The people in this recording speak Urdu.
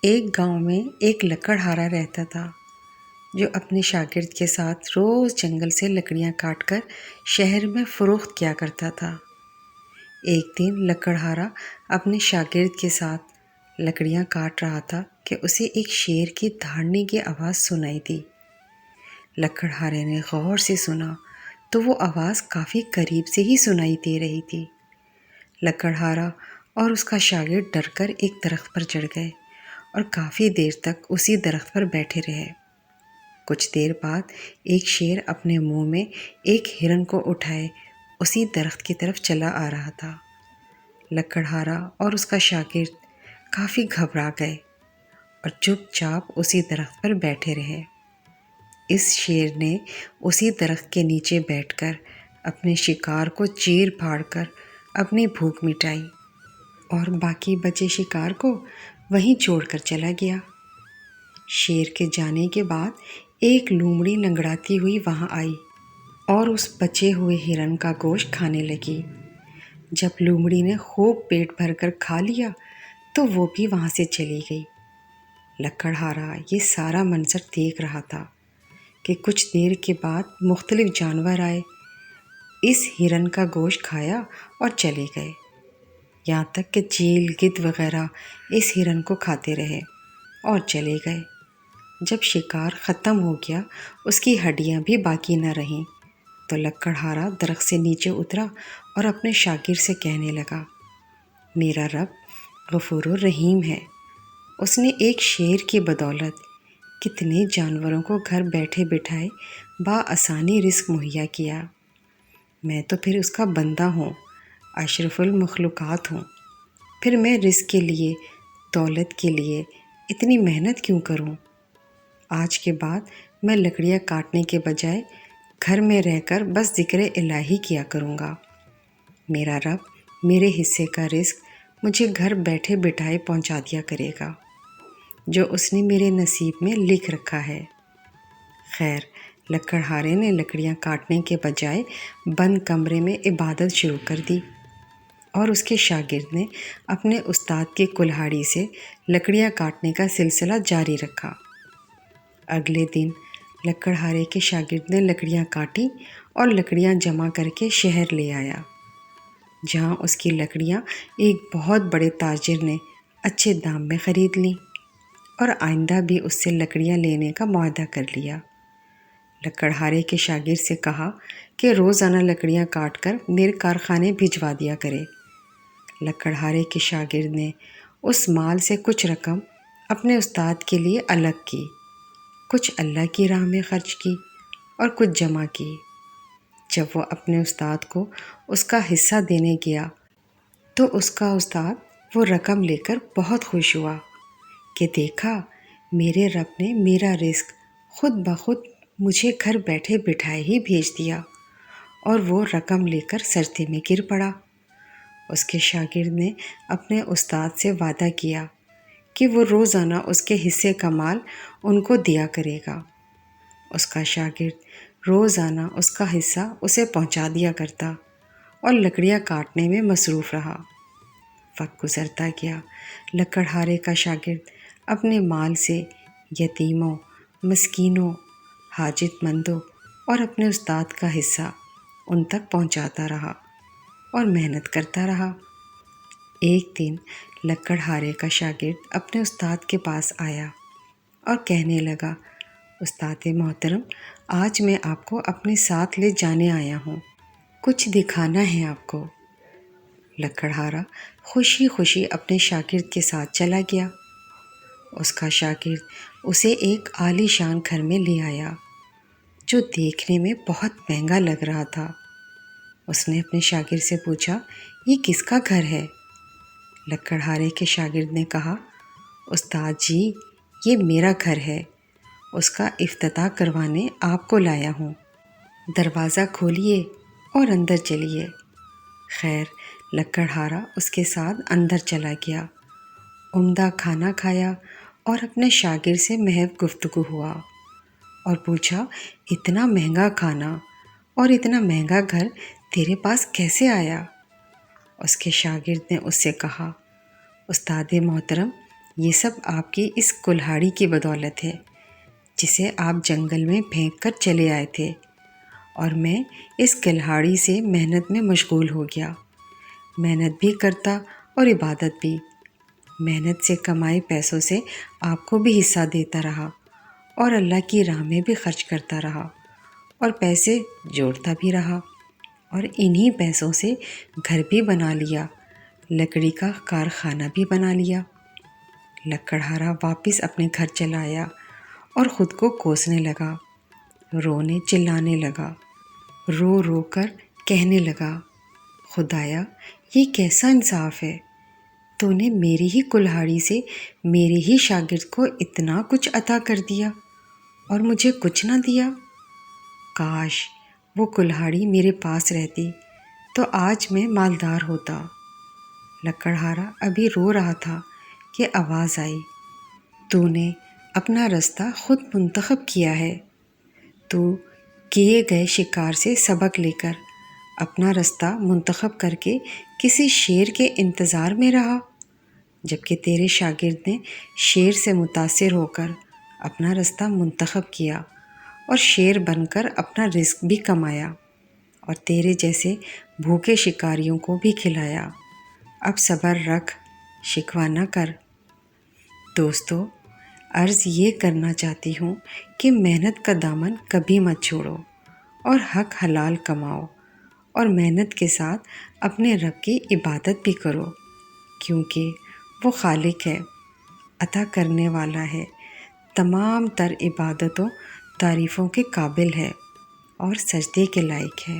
ایک گاؤں میں ایک لکڑہارا رہتا تھا جو اپنے شاگرد کے ساتھ روز جنگل سے لکڑیاں کاٹ کر شہر میں فروخت کیا کرتا تھا۔ ایک دن لکڑہارا اپنے شاگرد کے ساتھ لکڑیاں کاٹ رہا تھا کہ اسے ایک شیر کی دھاڑنے کی آواز سنائی دی۔ لکڑہارے نے غور سے سنا تو وہ آواز کافی قریب سے ہی سنائی دے رہی تھی۔ لکڑہارا اور اس کا شاگرد ڈر کر ایک درخت پر چڑھ گئے اور کافی دیر تک اسی درخت پر بیٹھے رہے۔ کچھ دیر بعد ایک شیر اپنے منہ میں ایک ہرن کو اٹھائے اسی درخت کی طرف چلا آ رہا تھا۔ لکڑہارا اور اس کا شاگرد کافی گھبرا گئے اور چپ چاپ اسی درخت پر بیٹھے رہے۔ اس شیر نے اسی درخت کے نیچے بیٹھ کر اپنے شکار کو چیر پھاڑ کر اپنی بھوک مٹائی اور باقی بچے شکار کو وہیں چھوڑ کر چلا گیا۔ شیر کے جانے کے بعد ایک لومڑی لنگڑاتی ہوئی وہاں آئی اور اس بچے ہوئے ہرن کا گوشت کھانے لگی۔ جب لومڑی نے خوب پیٹ بھر کر کھا لیا تو وہ بھی وہاں سے چلی گئی۔ لکڑہارا یہ سارا منظر دیکھ رہا تھا کہ کچھ دیر کے بعد مختلف جانور آئے، اس ہرن کا گوشت کھایا اور چلے گئے، یہاں تک کہ چیل، گدھ وغیرہ اس ہرن کو کھاتے رہے اور چلے گئے۔ جب شکار ختم ہو گیا، اس کی ہڈیاں بھی باقی نہ رہیں، تو لکڑہارا درخت سے نیچے اترا اور اپنے شاگرد سے کہنے لگا، میرا رب غفور الرحیم ہے، اس نے ایک شیر کی بدولت کتنے جانوروں کو گھر بیٹھے بٹھائے بآسانی رزق مہیا کیا۔ میں تو پھر اس کا بندہ ہوں، اشرف المخلوقات ہوں، پھر میں رزق کے لیے، دولت کے لیے اتنی محنت کیوں کروں؟ آج کے بعد میں لکڑیاں کاٹنے کے بجائے گھر میں رہ کر بس ذکر الہی کیا کروں گا۔ میرا رب میرے حصے کا رزق مجھے گھر بیٹھے بٹھائے پہنچا دیا کرے گا، جو اس نے میرے نصیب میں لکھ رکھا ہے۔ خیر، لکڑہارے نے لکڑیاں کاٹنے کے بجائے بند کمرے میں عبادت شروع کر دی اور اس کے شاگرد نے اپنے استاد کی کلہاڑی سے لکڑیاں کاٹنے کا سلسلہ جاری رکھا۔ اگلے دن لکڑہارے کے شاگرد نے لکڑیاں کاٹی اور لکڑیاں جمع کر کے شہر لے آیا، جہاں اس کی لکڑیاں ایک بہت بڑے تاجر نے اچھے دام میں خرید لیں اور آئندہ بھی اس سے لکڑیاں لینے کا معاہدہ کر لیا۔ لکڑہارے کے شاگرد سے کہا کہ روزانہ لکڑیاں کاٹ کر میرے کارخانے بھجوا دیا کرے۔ لکڑہارے کے شاگرد نے اس مال سے کچھ رقم اپنے استاد کے لیے الگ کی، کچھ اللہ کی راہ میں خرچ کی اور کچھ جمع کی۔ جب وہ اپنے استاد کو اس کا حصہ دینے گیا تو اس کا استاد وہ رقم لے کر بہت خوش ہوا کہ دیکھا، میرے رب نے میرا رزق خود بخود مجھے گھر بیٹھے بٹھائے ہی بھیج دیا، اور وہ رقم لے کر سجدے میں گر پڑا۔ اس کے شاگرد نے اپنے استاد سے وعدہ کیا کہ وہ روزانہ اس کے حصے کا مال ان کو دیا کرے گا۔ اس کا شاگرد روزانہ اس کا حصہ اسے پہنچا دیا کرتا اور لکڑیاں کاٹنے میں مصروف رہا۔ وقت گزرتا گیا، لکڑہارے کا شاگرد اپنے مال سے یتیموں، مسکینوں، حاجت مندوں اور اپنے استاد کا حصہ ان تک پہنچاتا رہا اور محنت کرتا رہا۔ ایک دن لکڑہارے کا شاگرد اپنے استاد کے پاس آیا اور کہنے لگا، استاد محترم، آج میں آپ کو اپنے ساتھ لے جانے آیا ہوں، کچھ دکھانا ہے آپ کو۔ لکڑہارا خوشی خوشی اپنے شاگرد کے ساتھ چلا گیا۔ اس کا شاگرد اسے ایک عالی شان گھر میں لے آیا جو دیکھنے میں بہت مہنگا لگ رہا تھا۔ اس نے اپنے شاگرد سے پوچھا، یہ کس کا گھر ہے؟ لکڑہارے کے شاگرد نے کہا، استاد جی، یہ میرا گھر ہے، اس کا افتتاح کروانے آپ کو لایا ہوں، دروازہ کھولیے اور اندر چلیے۔ خیر، لکڑہارا اس کے ساتھ اندر چلا گیا، عمدہ کھانا کھایا اور اپنے شاگرد سے محض گفتگو ہوا اور پوچھا، اتنا مہنگا کھانا اور اتنا مہنگا گھر تیرے پاس کیسے آیا؟ اس کے شاگرد نے اس سے کہا، استاد محترم، یہ سب آپ کی اس کلہاڑی کی بدولت ہے جسے آپ جنگل میں پھینک کر چلے آئے تھے، اور میں اس کلہاڑی سے محنت میں مشغول ہو گیا، محنت بھی کرتا اور عبادت بھی۔ محنت سے کمائے پیسوں سے آپ کو بھی حصہ دیتا رہا اور اللہ کی راہ میں بھی خرچ کرتا رہا اور پیسے جوڑتا بھی رہا، اور انہی پیسوں سے گھر بھی بنا لیا، لکڑی کا کارخانہ بھی بنا لیا۔ لکڑہارا واپس اپنے گھر چلا آیا اور خود کو کوسنے لگا، رونے چلانے لگا، رو رو کر کہنے لگا، خدایا یہ کیسا انصاف ہے، تو نے میری ہی کلہاڑی سے میرے ہی شاگرد کو اتنا کچھ عطا کر دیا اور مجھے کچھ نہ دیا۔ کاش وہ کلہاڑی میرے پاس رہتی تو آج میں مالدار ہوتا۔ لکڑہارا ابھی رو رہا تھا کہ آواز آئی، تو نے اپنا رستہ خود منتخب کیا ہے، تو کیے گئے شکار سے سبق لے کر اپنا رستہ منتخب کر کے کسی شیر کے انتظار میں رہا، جبکہ تیرے شاگرد نے شیر سے متاثر ہو کر اپنا رستہ منتخب کیا اور شیر بن کر اپنا رزق بھی کمایا اور تیرے جیسے بھوکے شکاریوں کو بھی کھلایا۔ اب صبر رکھ، شکوہ نہ کر۔ دوستو، عرض یہ کرنا چاہتی ہوں کہ محنت کا دامن کبھی مت چھوڑو اور حق حلال کماؤ، اور محنت کے ساتھ اپنے رب کی عبادت بھی کرو، کیونکہ وہ خالق ہے، عطا کرنے والا ہے، تمام تر عبادتوں تعریفوں کے قابل ہے اور سجدے کے لائق ہے۔